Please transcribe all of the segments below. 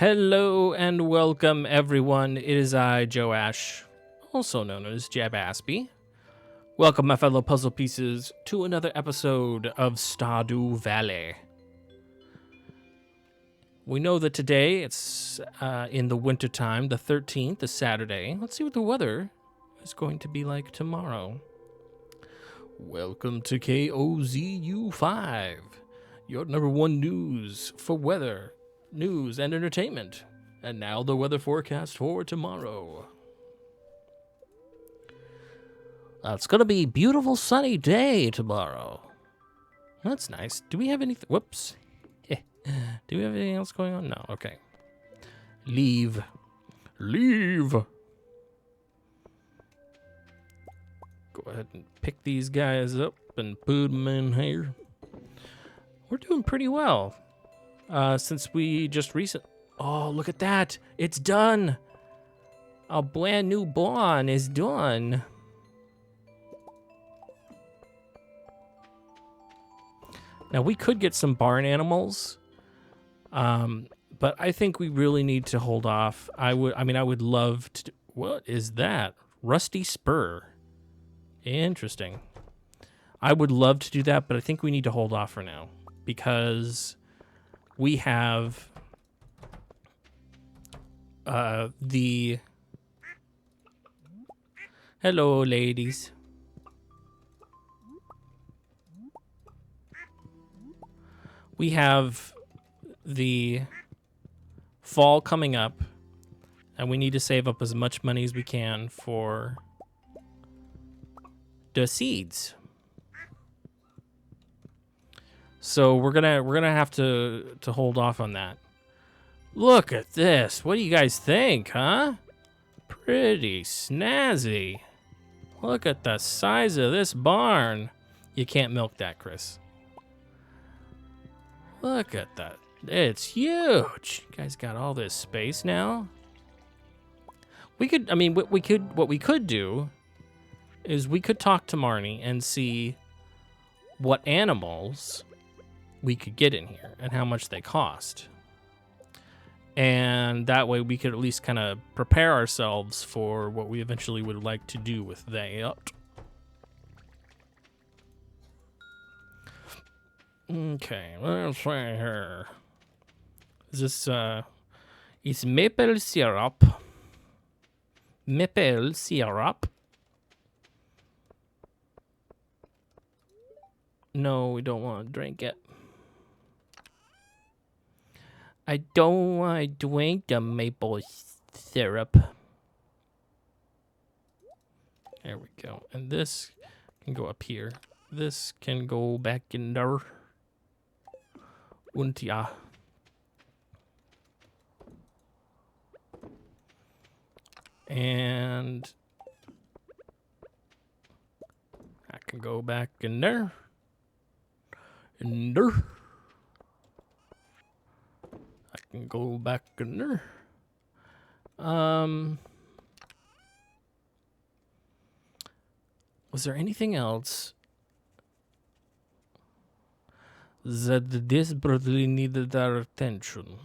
Hello and welcome, everyone. It is I, Joash, also known as Jabaspie. Welcome, my fellow puzzle pieces, to another episode of Stardew Valley. We know that today it's in the wintertime, the 13th, is Saturday. Let's see what the weather is going to be like tomorrow. Welcome to KOZU5, your number one news for weather, news, and entertainment. And now the weather forecast for tomorrow. It's going to be a beautiful sunny day tomorrow. That's nice. Do we have anything? Whoops. Do we have anything else going on? No. Okay. Leave. Leave. Go ahead and pick these guys up and put them in here. We're doing pretty well. Since we just Oh, look at that. It's done. A brand new barn is done. Now, we could get some barn animals, but I think we really need to hold off. I would love to. What is that? Rusty spur. Interesting. I would love to do that, but I think we need to hold off for now because we have the... Hello, ladies. We have the fall coming up, and we need to save up as much money as we can for the seeds. So we're gonna have to hold off on that. Look at this. What do you guys think, huh? Pretty snazzy. Look at the size of this barn. You can't milk that, Chris. Look at that. It's huge. You guys got all this space now. What we could do is we could talk to Marnie and see what animals we could get in here and how much they cost. And that way we could at least kind of prepare ourselves for what we eventually would like to do with that. Okay, let's see here. Is this, it's maple syrup. Maple syrup. No, we don't want to drink it. I don't want to drink the maple syrup. There we go. And this can go up here. This can go back in there. Und ja. And I can go back in there. In there. I can go back in there. Was there anything else that desperately needed our attention?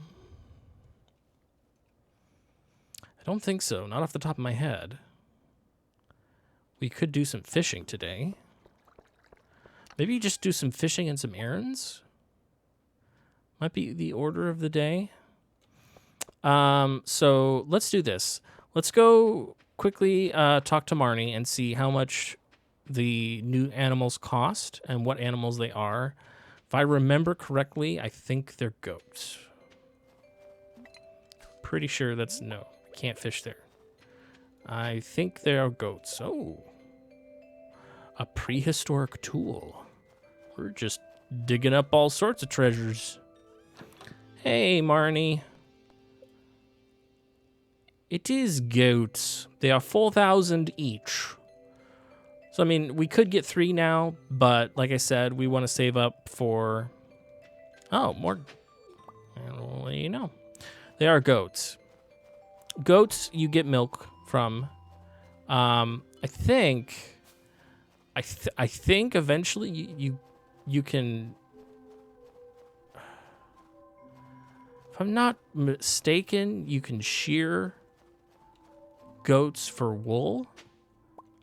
I don't think so, not off the top of my head. We could do some fishing today. Maybe just do some fishing and some errands. Might be the order of the day. So let's do this. Let's go quickly talk to Marnie and see how much the new animals cost and what animals they are. If I remember correctly, I think they're goats. Pretty sure that's no. Can't fish there. I think they are goats. Oh. A prehistoric tool. We're just digging up all sorts of treasures. Hey, Marnie. It is goats. They are 4,000 each. So, I mean, we could get 3 now, but like I said, we want to save up for... Oh, more... I'll let you know. They are goats. Goats, you get milk from. I think eventually you can... If I'm not mistaken, you can shear goats for wool.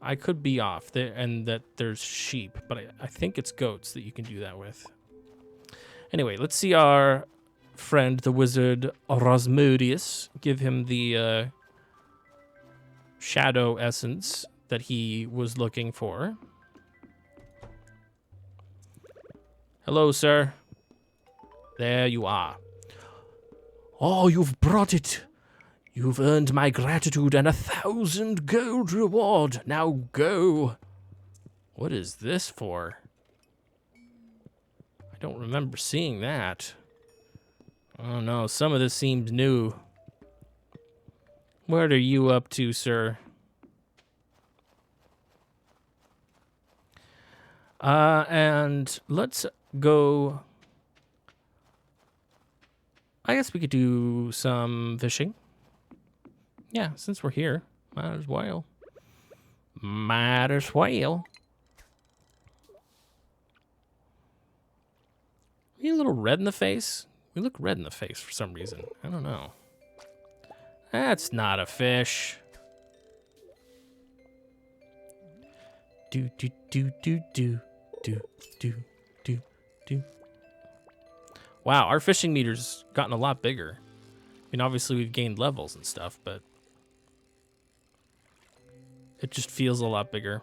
I could be off there, and that there's sheep, but I think it's goats that you can do that with. Anyway, let's see our friend, the wizard Rosmodius, give him the shadow essence that he was looking for. Hello, sir. There you are. Oh, you've brought it. You've earned my gratitude and 1,000 gold reward. Now go. What is this for? I don't remember seeing that. Oh no, some of this seems new. What are you up to, sir? And let's go. I guess we could do some fishing. Yeah, since we're here, might as well. Might as well. Are you a little red in the face? We look red in the face for some reason. I don't know. That's not a fish. Do do do do do do do do do. Wow, our fishing meter's gotten a lot bigger. I mean, obviously we've gained levels and stuff, but it just feels a lot bigger.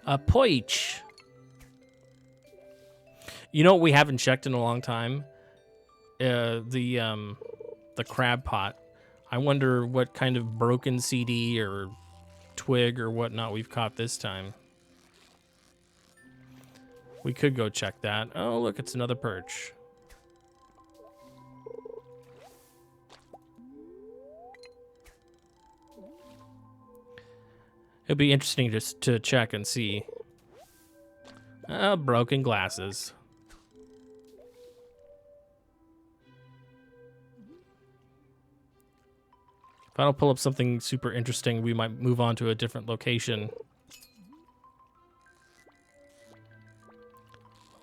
A poich. You know what we haven't checked in a long time? The crab pot. I wonder what kind of broken CD or twig or whatnot we've caught this time. We could go check that. Oh, look, it's another perch. It'd be interesting just to check and see. Broken glasses. If I don't pull up something super interesting, we might move on to a different location.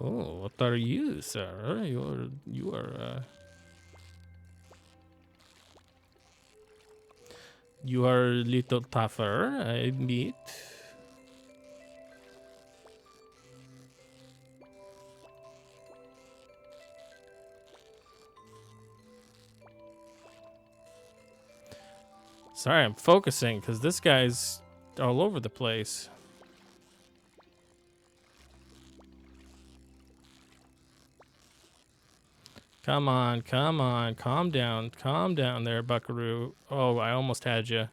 Oh, what are you, sir? You are a little tougher, I admit. Sorry, I'm focusing because this guy's all over the place. Come on, come on, calm down there, buckaroo. Oh, I almost had you.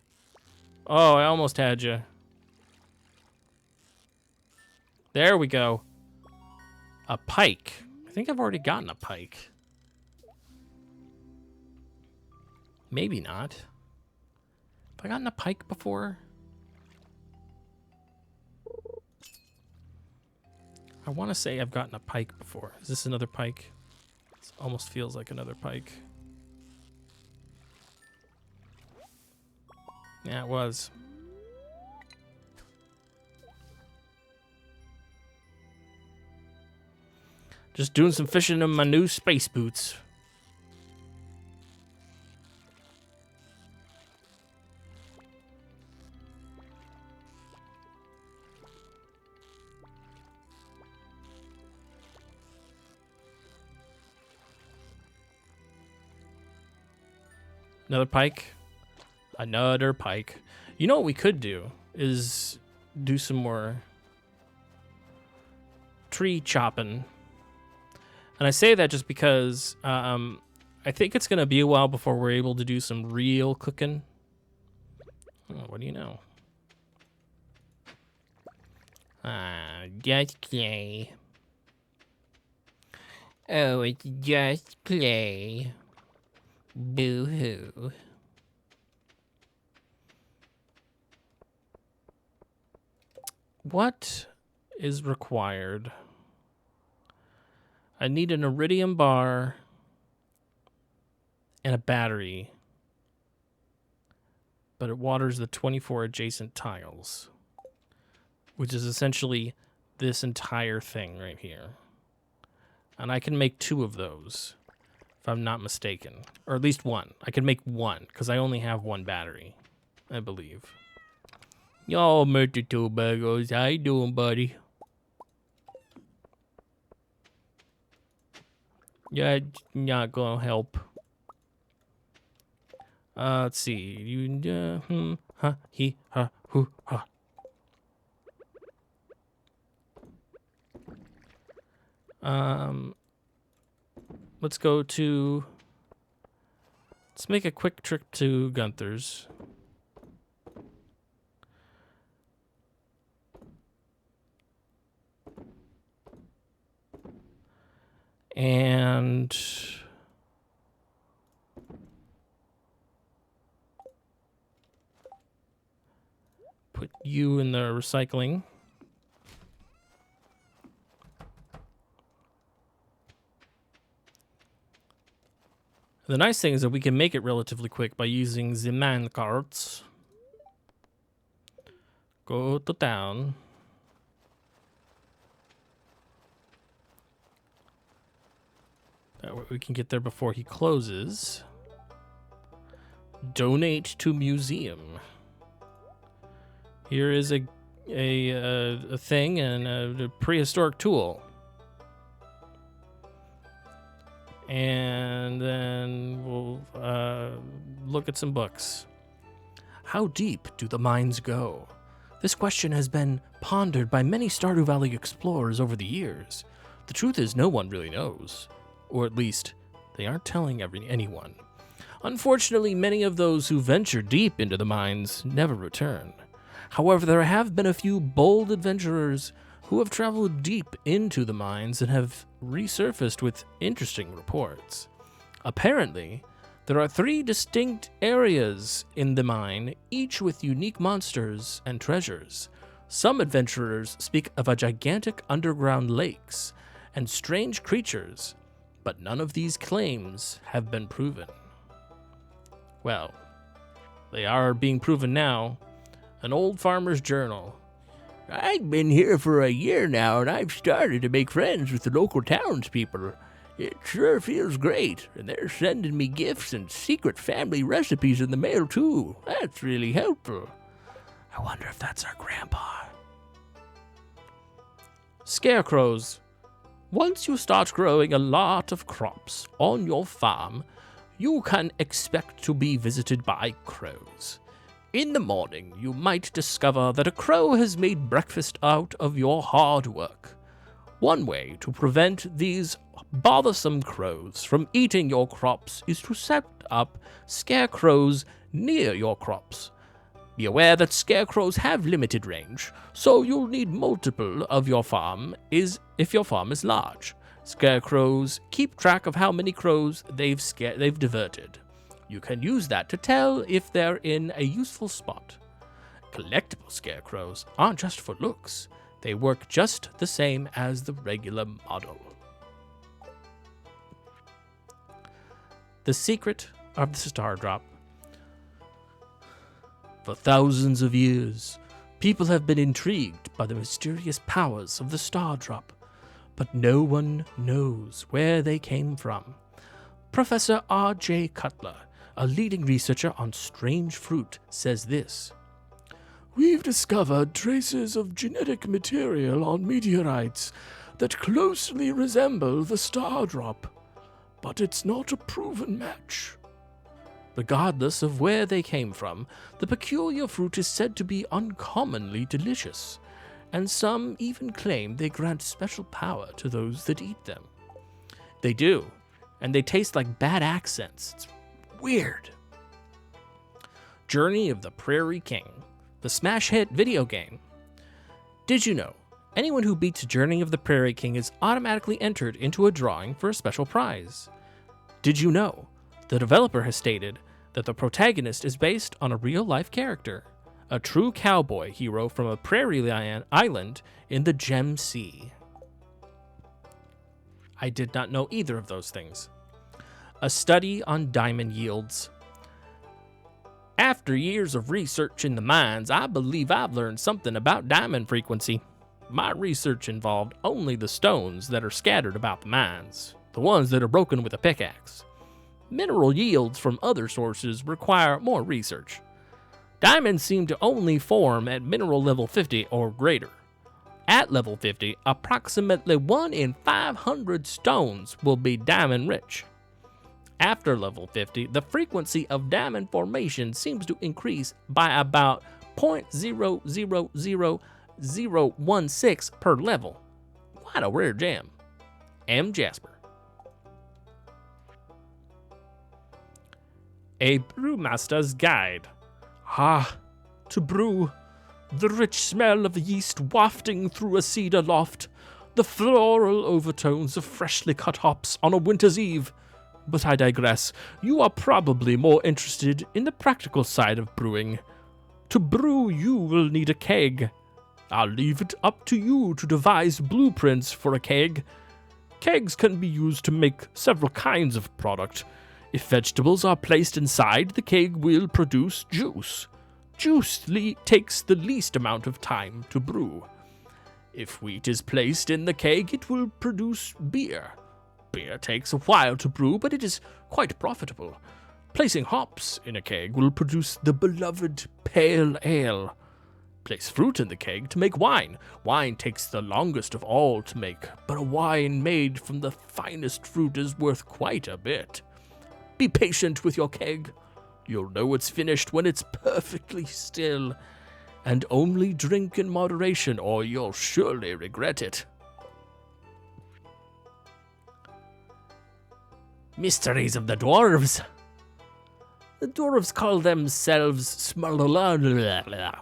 Oh, I almost had you. There we go. A pike. I think I've already gotten a pike. Maybe not. Have I gotten a pike before? I want to say I've gotten a pike before. Is this another pike? It almost feels like another pike. Yeah, it was. Just doing some fishing in my new space boots. Another pike. Another pike. You know what we could do is do some more tree chopping. And I say that just because I think it's going to be a while before we're able to do some real cooking. Oh, what do you know? Just play. Oh, it's just play. Boo-hoo. What is required? I need an iridium bar and a battery, but it waters the 24 adjacent tiles, which is essentially this entire thing right here. And I can make 2 of those. if I'm not mistaken. Or at least one. I can make one, because I only have one battery, I believe. Yo, Mr. Two Bagels, how you doing, buddy? Yeah, it's not gonna help. Let's see. You, ha, he, ha, who, ha. Let's go to... Let's make a quick trip to Gunther's. And... put you in the recycling. The nice thing is that we can make it relatively quick by using the man carts. Go to town. That way we can get there before he closes. Donate to museum. Here is a thing and a prehistoric tool. And then we'll look at some books. How deep do the mines go? This question has been pondered by many Stardew Valley explorers over the years. The truth is no one really knows. Or at least, they aren't telling anyone. Unfortunately, many of those who venture deep into the mines never return. However, there have been a few bold adventurers who have traveled deep into the mines and have resurfaced with interesting reports. Apparently, there are 3 distinct areas in the mine, each with unique monsters and treasures. Some adventurers speak of a gigantic underground lakes and strange creatures, but none of these claims have been proven. Well, they are being proven now. An old farmer's journal. I've been here for a year now, and I've started to make friends with the local townspeople. It sure feels great, and they're sending me gifts and secret family recipes in the mail, too. That's really helpful. I wonder if that's our grandpa. Scarecrows. Once you start growing a lot of crops on your farm, you can expect to be visited by crows. In the morning, you might discover that a crow has made breakfast out of your hard work. One way to prevent these bothersome crows from eating your crops is to set up scarecrows near your crops. Be aware that scarecrows have limited range, so you'll need multiple of your farm if your farm is large. Scarecrows keep track of how many crows they've diverted. You can use that to tell if they're in a useful spot. Collectible scarecrows aren't just for looks. They work just the same as the regular model. The secret of the star drop. For thousands of years, people have been intrigued by the mysterious powers of the star drop, but no one knows where they came from. Professor R.J. Cutler, a leading researcher on strange fruit, says this. We've discovered traces of genetic material on meteorites that closely resemble the star drop, but it's not a proven match. Regardless of where they came from, the peculiar fruit is said to be uncommonly delicious, and some even claim they grant special power to those that eat them. They do, and they taste like bad accents. It's weird. Journey of the Prairie King, the smash hit video game. Did you know anyone who beats Journey of the Prairie King is automatically entered into a drawing for a special prize? Did you know the developer has stated that the protagonist is based on a real-life character, a true cowboy hero from a prairie island in the Gem Sea? I did not know either of those things. A study on diamond yields. After years of research in the mines, I believe I've learned something about diamond frequency. My research involved only the stones that are scattered about the mines, the ones that are broken with a pickaxe. Mineral yields from other sources require more research. Diamonds seem to only form at mineral level 50 or greater. At level 50, approximately 1 in 500 stones will be diamond rich. After level 50, the frequency of diamond formation seems to increase by about 0.000016 per level. What a rare gem. M. Jasper. A Brewmaster's Guide. Ah, to brew. The rich smell of yeast wafting through a cedar loft. The floral overtones of freshly cut hops on a winter's eve. But I digress. You are probably more interested in the practical side of brewing. To brew, you will need a keg. I'll leave it up to you to devise blueprints for a keg. Kegs can be used to make several kinds of product. If vegetables are placed inside, the keg will produce juice. Juice takes the least amount of time to brew. If wheat is placed in the keg, it will produce beer. Beer takes a while to brew, but it is quite profitable. Placing hops in a keg will produce the beloved pale ale. Place fruit in the keg to make wine. Wine takes the longest of all to make, but a wine made from the finest fruit is worth quite a bit. Be patient with your keg. You'll know it's finished when it's perfectly still. And only drink in moderation, or you'll surely regret it. Mysteries of the Dwarves. The dwarves call themselves Smurlalala,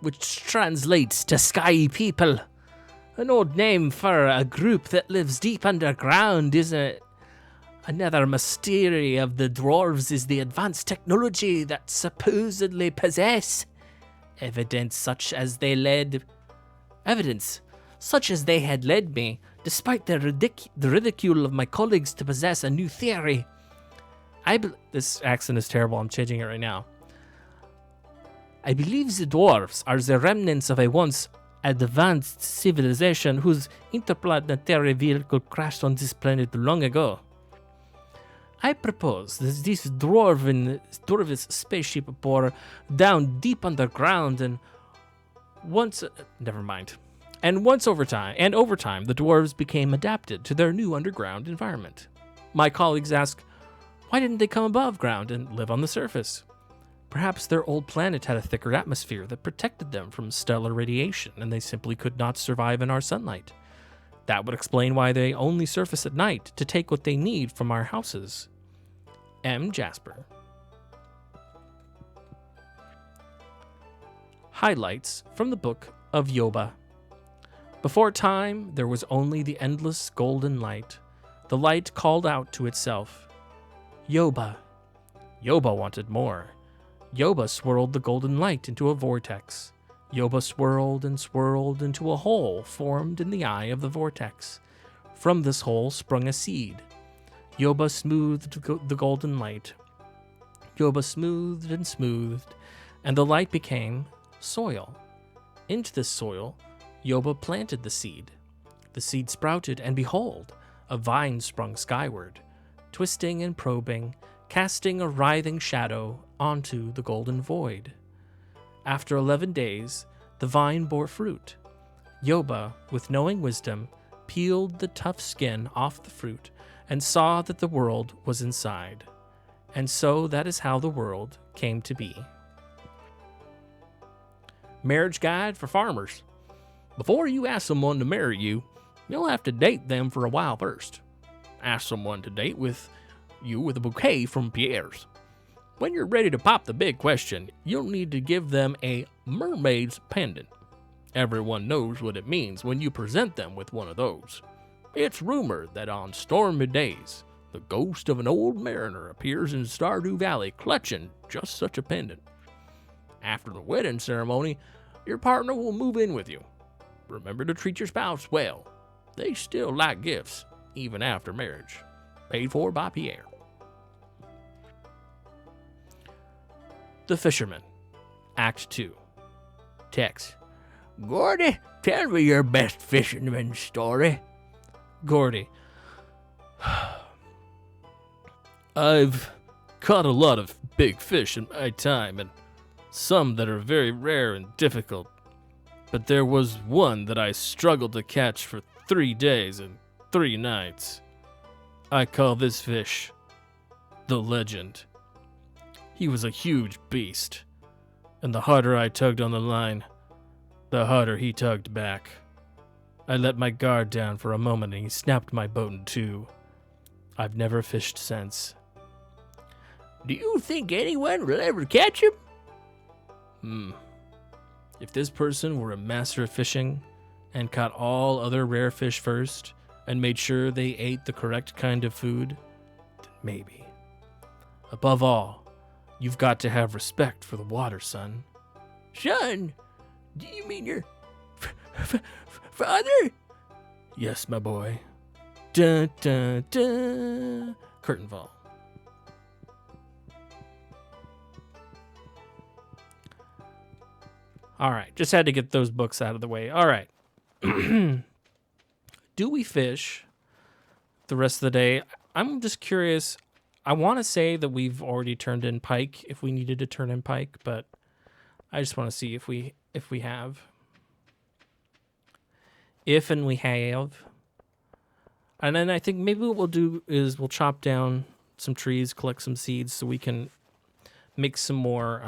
which translates to sky people. An old name for a group that lives deep underground, isn't it? Another mystery of the dwarves is the advanced technology that supposedly possess evidence such as they had led me, despite the ridicule of my colleagues, to possess a new theory. This accent is terrible, I'm changing it right now. I believe the dwarves are the remnants of a once advanced civilization whose interplanetary vehicle crashed on this planet long ago. I propose that this dwarvish spaceship bore down deep underground and over time, the dwarves became adapted to their new underground environment. My colleagues ask, why didn't they come above ground and live on the surface? Perhaps their old planet had a thicker atmosphere that protected them from stellar radiation, and they simply could not survive in our sunlight. That would explain why they only surface at night to take what they need from our houses. M. Jasper. Highlights from the Book of Yoba. Before time, there was only the endless golden light. The light called out to itself. Yoba. Yoba wanted more. Yoba swirled the golden light into a vortex. Yoba swirled and swirled into a hole formed in the eye of the vortex. From this hole sprung a seed. Yoba smoothed the golden light. Yoba smoothed and smoothed, and the light became soil. Into this soil, Yoba planted the seed. The seed sprouted, and behold, a vine sprung skyward, twisting and probing, casting a writhing shadow onto the golden void. After 11 days, the vine bore fruit. Yoba, with knowing wisdom, peeled the tough skin off the fruit and saw that the world was inside. And so that is how the world came to be. Marriage guide for farmers. Before you ask someone to marry you, you'll have to date them for a while first. Ask someone to date with you with a bouquet from Pierre's. When you're ready to pop the big question, you'll need to give them a mermaid's pendant. Everyone knows what it means when you present them with one of those. It's rumored that on stormy days, the ghost of an old mariner appears in Stardew Valley clutching just such a pendant. After the wedding ceremony, your partner will move in with you. Remember to treat your spouse well. They still like gifts, even after marriage. Paid for by Pierre. The Fisherman. Act 2. Text. Gordy, tell me your best fisherman story. Gordy. I've caught a lot of big fish in my time, and some that are very rare and difficult. But there was one that I struggled to catch for 3 days and 3 nights. I call this fish the Legend. He was a huge beast, and the harder I tugged on the line, the harder he tugged back. I let my guard down for a moment and he snapped my boat in two. I've never fished since. Do you think anyone will ever catch him? If this person were a master of fishing and caught all other rare fish first and made sure they ate the correct kind of food, then maybe. Above all, you've got to have respect for the water, son. Son? Do you mean your father? Yes, my boy. Dun, dun, dun. Curtain fall. All right, just had to get those books out of the way. All right. Do we fish the rest of the day? I'm just curious. I want to say that we've already turned in pike if we needed to turn in pike, but I just want to see if we have. If and we have. And then I think maybe what we'll do is we'll chop down some trees, collect some seeds so we can make some more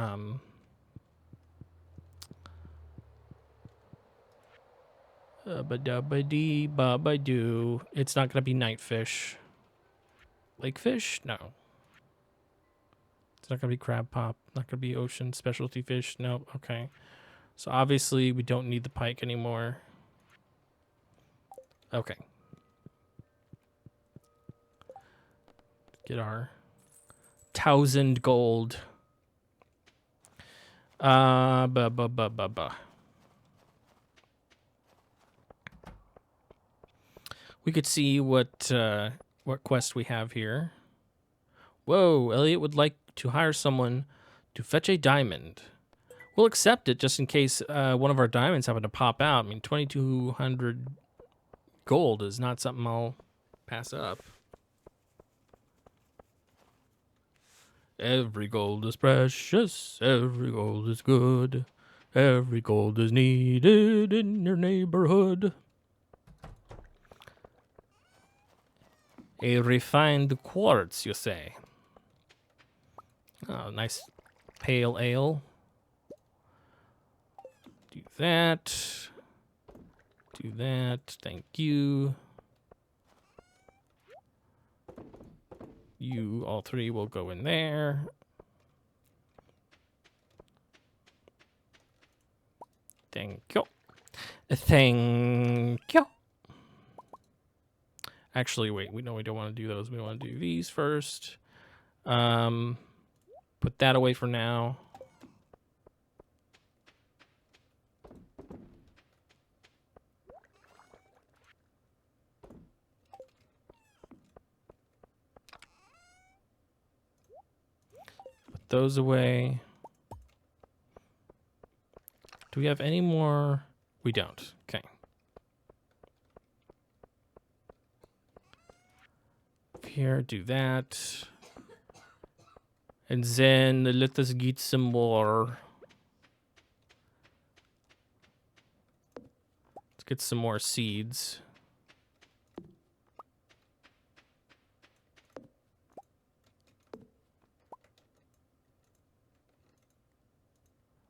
ba-da-ba-dee, ba-ba-doo. It's not going to be night fish. Lake fish? No. It's not going to be crab pop. Not going to be ocean specialty fish. No. Okay. So obviously we don't need the pike anymore. Okay. Get our 1,000 gold. We could see what quest we have here. Whoa, Elliot would like to hire someone to fetch a diamond. We'll accept it just in case one of our diamonds happen to pop out. I mean, 2,200 gold is not something I'll pass up. Every gold is precious, every gold is good, every gold is needed in your neighborhood. A refined quartz, you say? Oh, nice pale ale. Do that. Do that. Thank you. You, all three, will go in there. Thank you. Thank you. Actually, wait. We don't want to do those. We want to do these first. Put that away for now. Put those away. Do we have any more? We don't. Okay. Here, do that. And then let us get some more. Let's get some more seeds.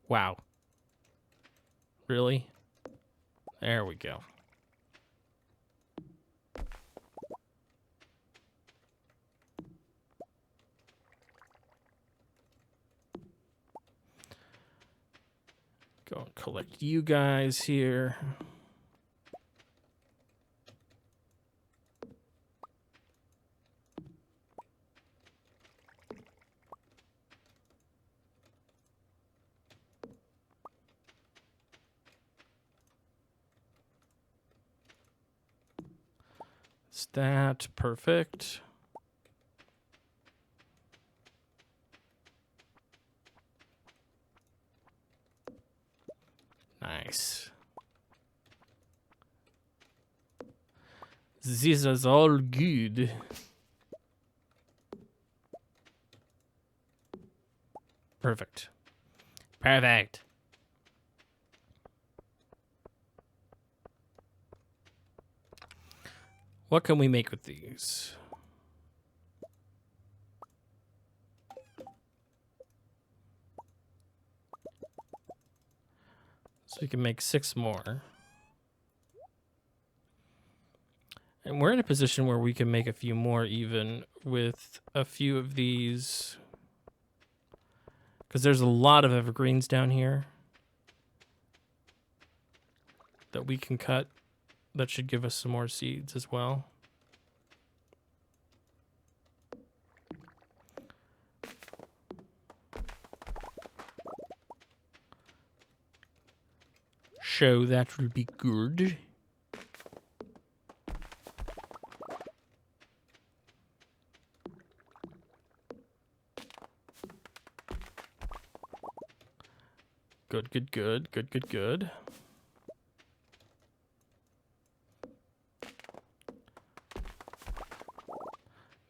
Wow. Really? There we go. Go and collect you guys here. Is that perfect? Nice. This is all good. Perfect. Perfect. What can we make with these? So we can make 6 more. And we're in a position where we can make a few more even with a few of these. Because there's a lot of evergreens down here that we can cut. That should give us some more seeds as well. So that will be good. Good, good, good, good, good, good.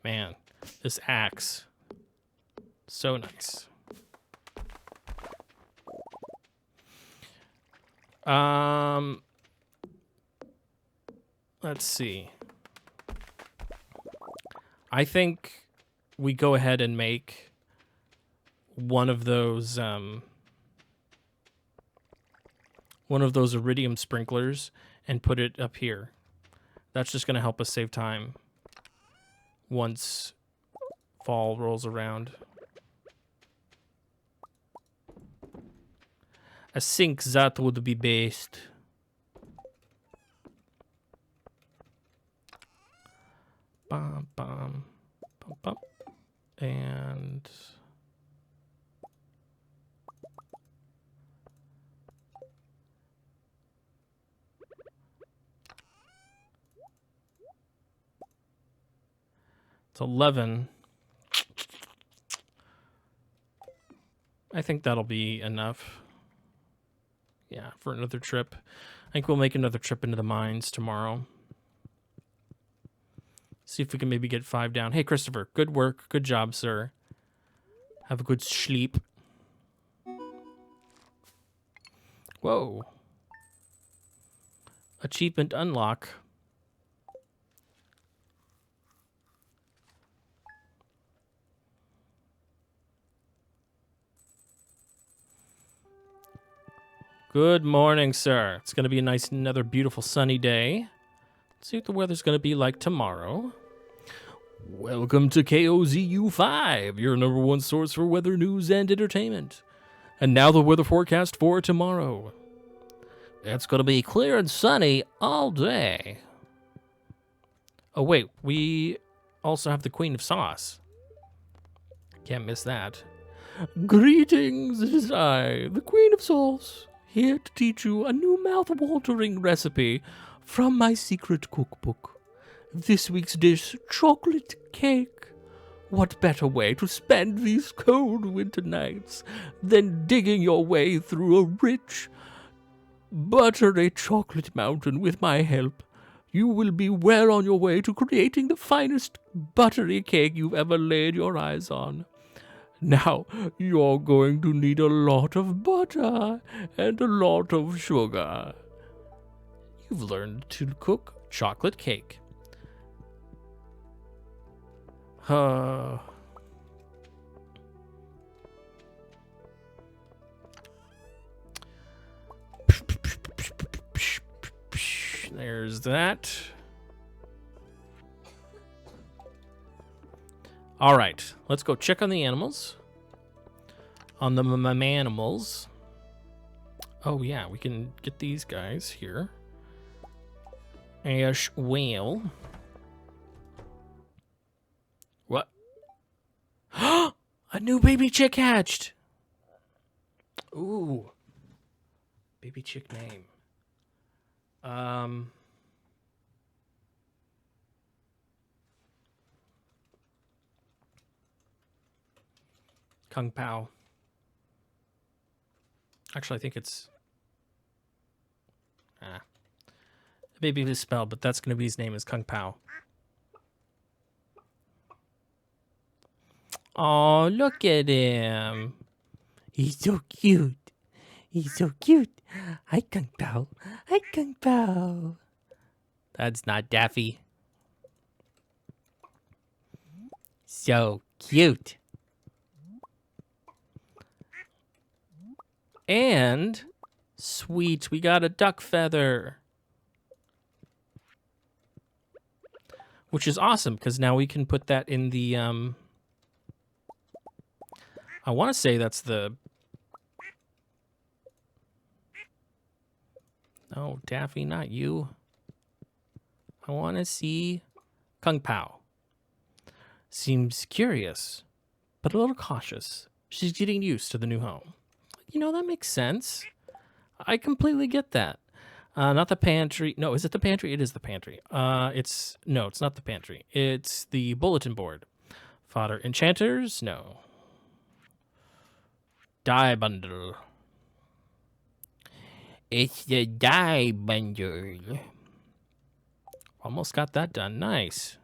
Man, this axe, so nice. Let's see. I think we go ahead and make one of those iridium sprinklers and put it up here. That's just going to help us save time once fall rolls around. I think that would be best. Bum, bum, bum, bum. And it's 11. I think that'll be enough. Yeah, for another trip. I think we'll make another trip into the mines tomorrow. See if we can maybe get 5 down. Hey, Christopher, good work. Good job, sir. Have a good sleep. Whoa. Achievement unlock. Good morning, sir. It's going to be a nice, another beautiful sunny day. Let's see what the weather's going to be like tomorrow. Welcome to KOZU5, your number one source for weather news and entertainment. And now the weather forecast for tomorrow. It's going to be clear and sunny all day. Oh, wait, we also have the Queen of Sauce. Can't miss that. Greetings, it is I, the Queen of Sauce, here to teach you a new mouth-watering recipe from my secret cookbook. This week's dish, chocolate cake. What better way to spend these cold winter nights than digging your way through a rich, buttery chocolate mountain with my help? You will be well on your way to creating the finest buttery cake you've ever laid your eyes on. Now, you're going to need a lot of butter and a lot of sugar. You've learned to cook chocolate cake. There's that. All right, let's go check on the animals. On the animals. Oh yeah, we can get these guys here as well. What? A new baby chick hatched. Ooh. Baby chick name. Kung Pao. Actually, I think it's... the baby is spelled, but that's going to be his name is Kung Pao. Oh, look at him. He's so cute. He's so cute. Hi, Kung Pao. Hi, Kung Pao. That's not Daffy. So cute. And sweet, we got a duck feather. Which is awesome, because now we can put that in the, I want to say that's the... No, Daffy, not you. I want to see Kung Pao. Seems curious, but a little cautious. She's getting used to the new home. You know, that makes sense. I completely get that. Not the pantry. No, is it the pantry? It is the pantry. No, it's not the pantry. It's the bulletin board. Fodder enchanters? No. Dye bundle. It's the dye bundle. Almost got that done. Nice.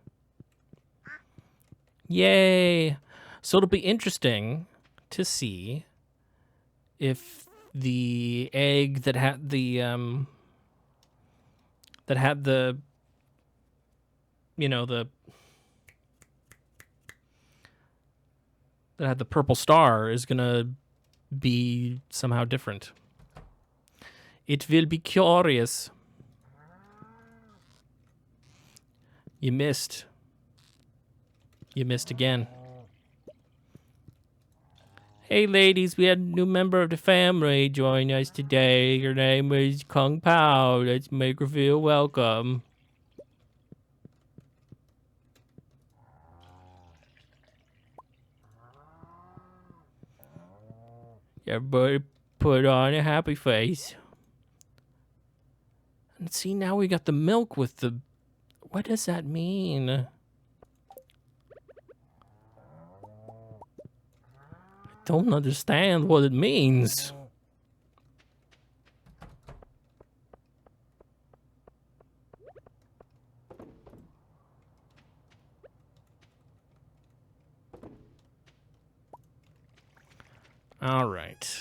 Yay. So it'll be interesting to see if the egg that had the you know, that had the purple star is gonna be somehow different. It will be curious. You missed. You missed again. Hey ladies, we had a new member of the family join us today. Her name is Kung Pao. Let's make her feel welcome. Everybody put on a happy face. And see, now we got the milk with the... What does that mean? I don't understand what it means. All right.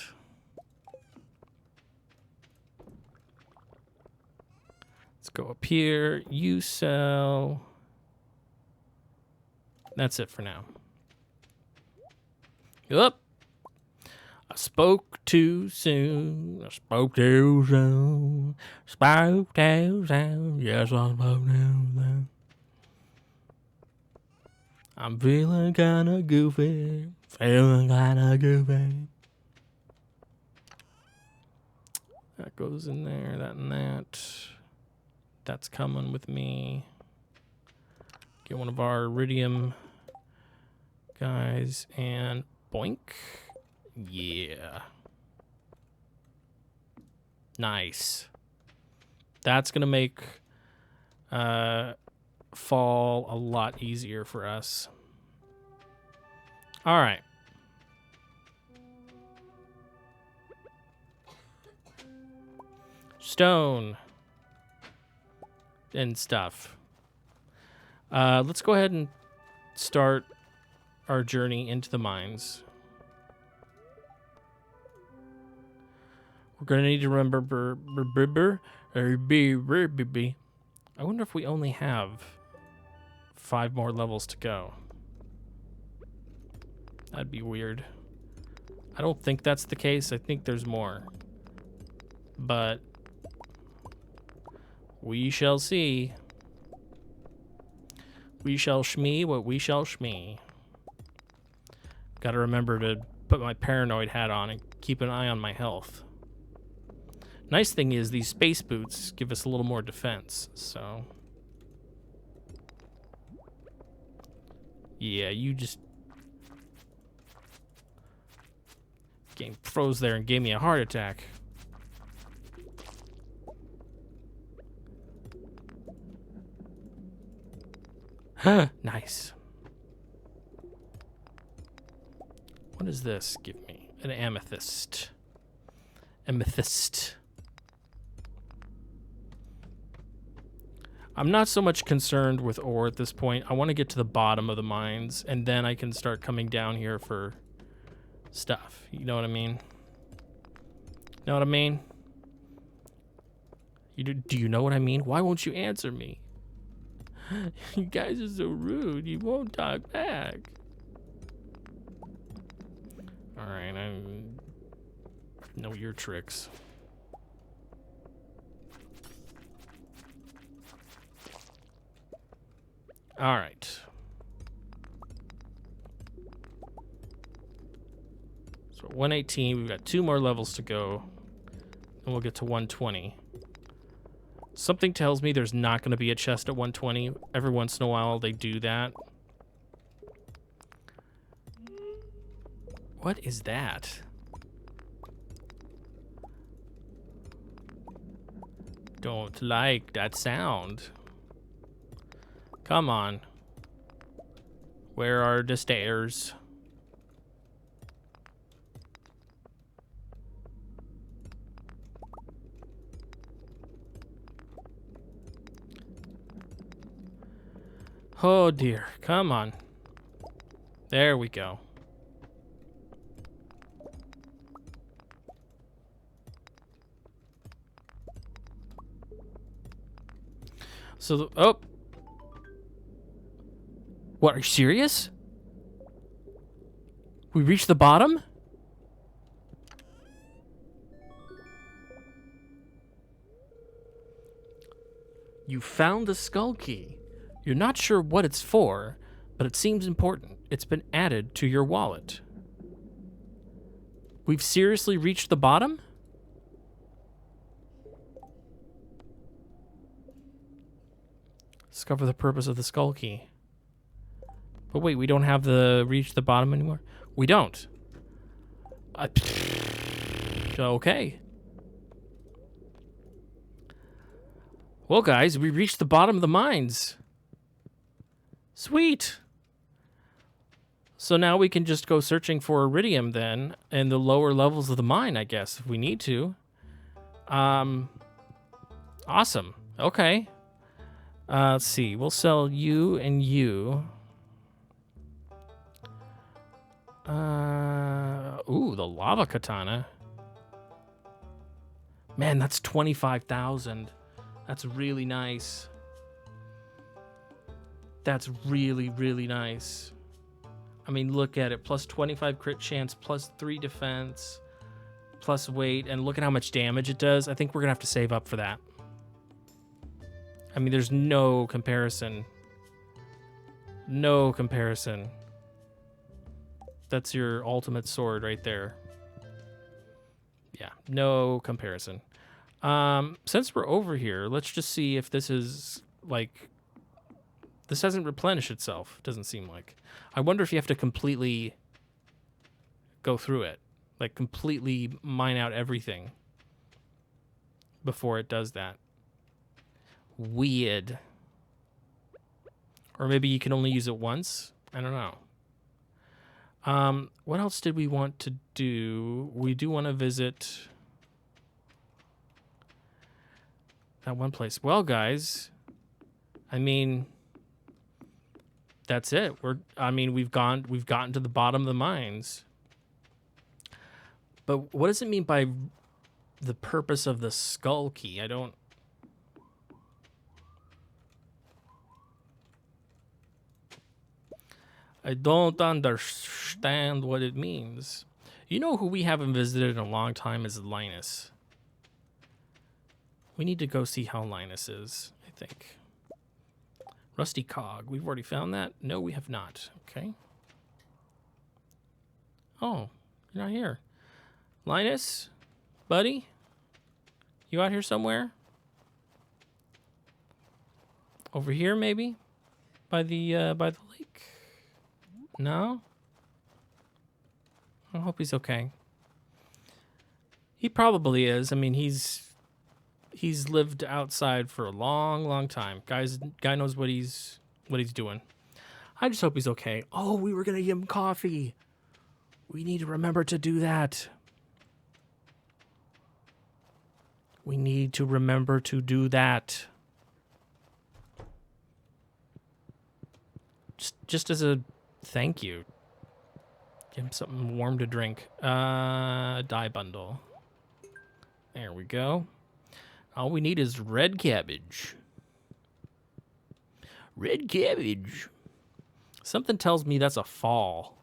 Let's go up here. You sell. That's it for now. Up. I spoke too soon. I spoke too soon. Spoke too soon. Yes, I spoke too soon. I'm feeling kinda goofy. Feeling kinda goofy. That goes in there, that and that. That's coming with me. Get one of our iridium guys and boink. Yeah. Nice. That's gonna make fall a lot easier for us. All right. Stone and stuff. Let's go ahead and start our journey into the mines. We're gonna need to remember. I wonder if we only have 5 more levels to go. That'd be weird. I don't think that's the case. I think there's more. But we shall see. We shall shmee what we shall shmee. Gotta remember to put my paranoid hat on and keep an eye on my health. Nice thing is these space boots give us a little more defense, so. Yeah, you just froze there and gave me a heart attack. Huh, nice. What does this give me? An amethyst. Amethyst. I'm not so much concerned with ore at this point. I want to get to the bottom of the mines, and then I can start coming down here for stuff. You know what I mean? Know what I mean? Do you know what I mean? Why won't you answer me? You guys are so rude. You won't talk back. Alright, I know your tricks. Alright. So 118, we've got 2 more levels to go. And we'll get to 120. Something tells me there's not going to be a chest at 120. Every once in a while they do that. What is that? Don't like that sound. Come on. Where are the stairs? Oh dear, come on. There we go. So, oh. What, are you serious? We reached the bottom? You found the skull key. You're not sure what it's for, but it seems important. It's been added to your wallet. We've seriously reached the bottom? Discover the purpose of the skull key. But wait, we don't have the reach the bottom anymore? We don't. Okay. Well, guys, we reached the bottom of the mines. Sweet. So now we can just go searching for iridium then in the lower levels of the mine, I guess, if we need to. Awesome. Okay. Let's see. We'll sell you and you. Ooh, the lava katana. Man, that's 25,000. That's really nice. That's really, really nice. I mean, look at it. Plus 25 crit chance, plus 3 defense, plus weight, and look at how much damage it does. I think we're going to have to save up for that. I mean, there's no comparison. No comparison. That's your ultimate sword right there. Yeah, no comparison. Since we're over here, let's just see if this is, like... This hasn't replenished itself, doesn't seem like. I wonder if you have to completely go through it. Like, completely mine out everything before it does that. Weird. Or maybe you can only use it once? I don't know. What else did we want to do? We do want to visit that one place. Well, guys, I mean, that's it. We've gotten to the bottom of the mines. But what does it mean by the purpose of the skull key? I don't understand what it means. You know who we haven't visited in a long time is Linus. We need to go see how Linus is, I think. Rusty Cog. We've already found that? No, we have not. Okay. Oh, you're not here. Linus? Buddy? You out here somewhere? Over here, maybe? By the lake? No? I hope he's okay. He probably is. I mean, he's lived outside for a long, long time. Guy knows what he's doing. I just hope he's okay. Oh, we were gonna give him coffee. We need to remember to do that. We need to remember to do that. Just as a thank you. Give him something warm to drink. Dye bundle. There we go. All we need is red cabbage. Red cabbage. Something tells me that's a fall.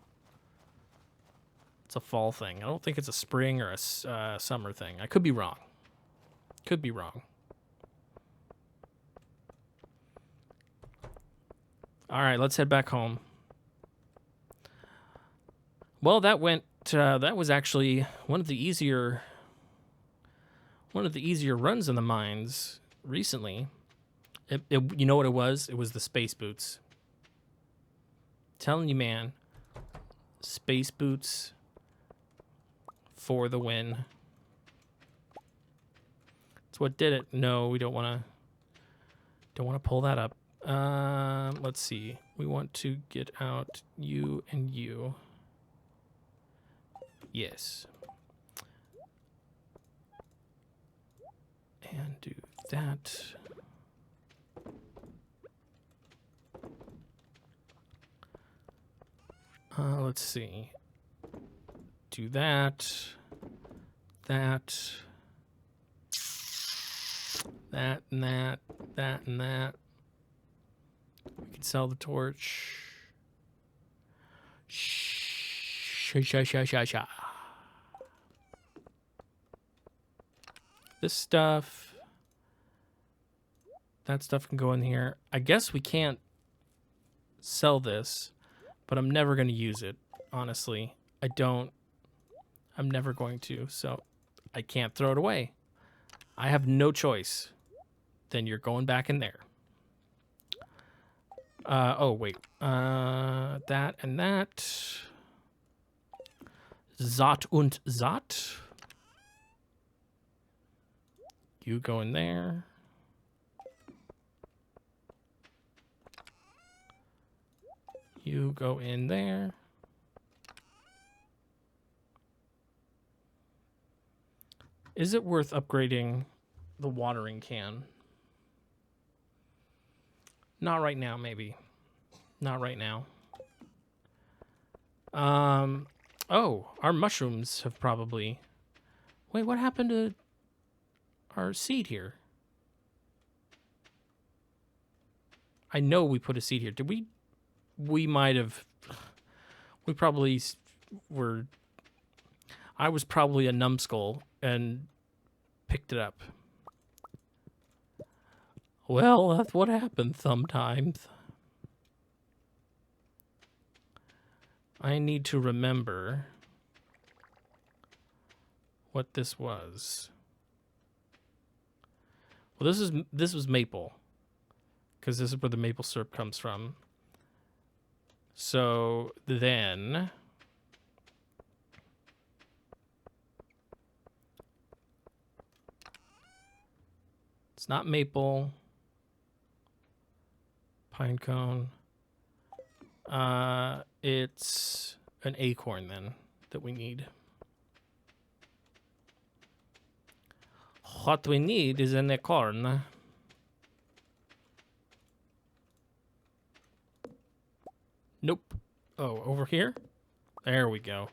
It's a fall thing. I don't think it's a spring or a summer thing. I could be wrong. Could be wrong. All right, let's head back home. Well, that went. That was actually one of the easier runs in the mines recently. You know what it was? It was the space boots. Telling you, man. Space boots for the win. That's what did it. No, we don't want to pull that up. Let's see. We want to get out you and you. Yes. And do that. Let's see. Do that. That. That and that. That and that. We can sell the torch. Sha. This stuff. That stuff can go in here. I guess we can't sell this, but I'm never going to use it, honestly. I'm never going to, so I can't throw it away. I have no choice. Then you're going back in there. Oh, wait. That and that. Zot und Zot. You go in there. You go in there. Is it worth upgrading the watering can? Not right now, maybe. Not right now. Oh, our mushrooms have probably... Wait, what happened to our seed here? I know we put a seed here. Did we? We might have... We probably were... I was probably a numbskull and picked it up. Well, that's what happens sometimes. I need to remember what this was. Well, this was maple, because this is where the maple syrup comes from. So then it's not maple. Pine cone. It's an acorn then that we need. What we need is an acorn. Nope. Oh, over here? There we go.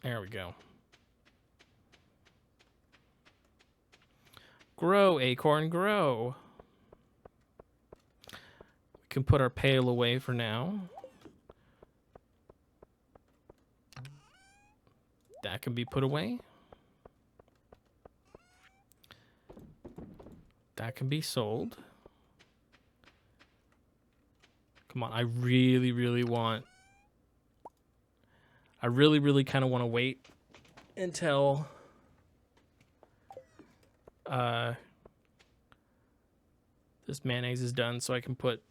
There we go. Grow, acorn, grow. We can put our pail away for now. That can be put away. That can be sold. Come on, I really, really kind of want to wait until this mayonnaise is done, so I can put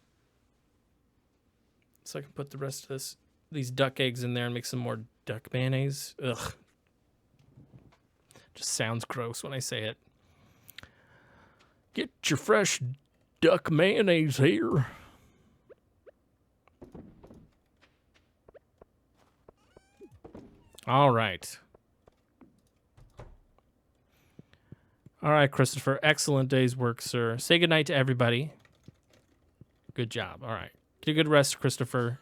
the rest of these duck eggs in there and make some more duck mayonnaise. Ugh. Just sounds gross when I say it. Get your fresh duck mayonnaise here. All right. All right, Christopher. Excellent day's work, sir. Say goodnight to everybody. Good job. All right. Get a good rest, Christopher.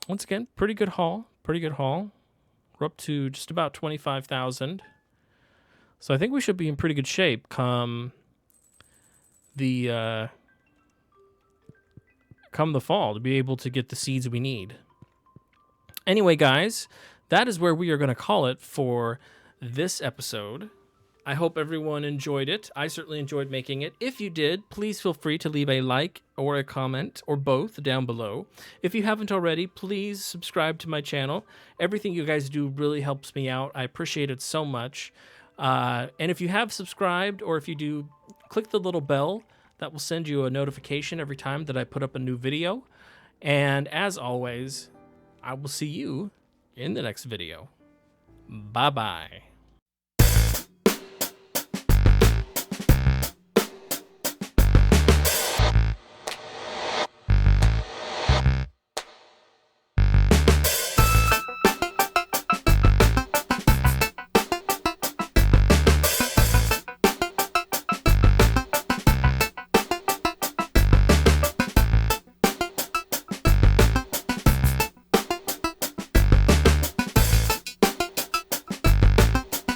Once again, pretty good haul. Pretty good haul. We're up to just about 25,000. So I think we should be in pretty good shape come the fall to be able to get the seeds we need. Anyway, guys, that is where we are going to call it for this episode. I hope everyone enjoyed it. I certainly enjoyed making it. If you did, please feel free to leave a like or a comment or both down below. If you haven't already, please subscribe to my channel. Everything you guys do really helps me out. I appreciate it so much. And if you have subscribed, or if you do, click the little bell. That will send you a notification every time that I put up a new video. And as always, I will see you in the next video. Bye-bye.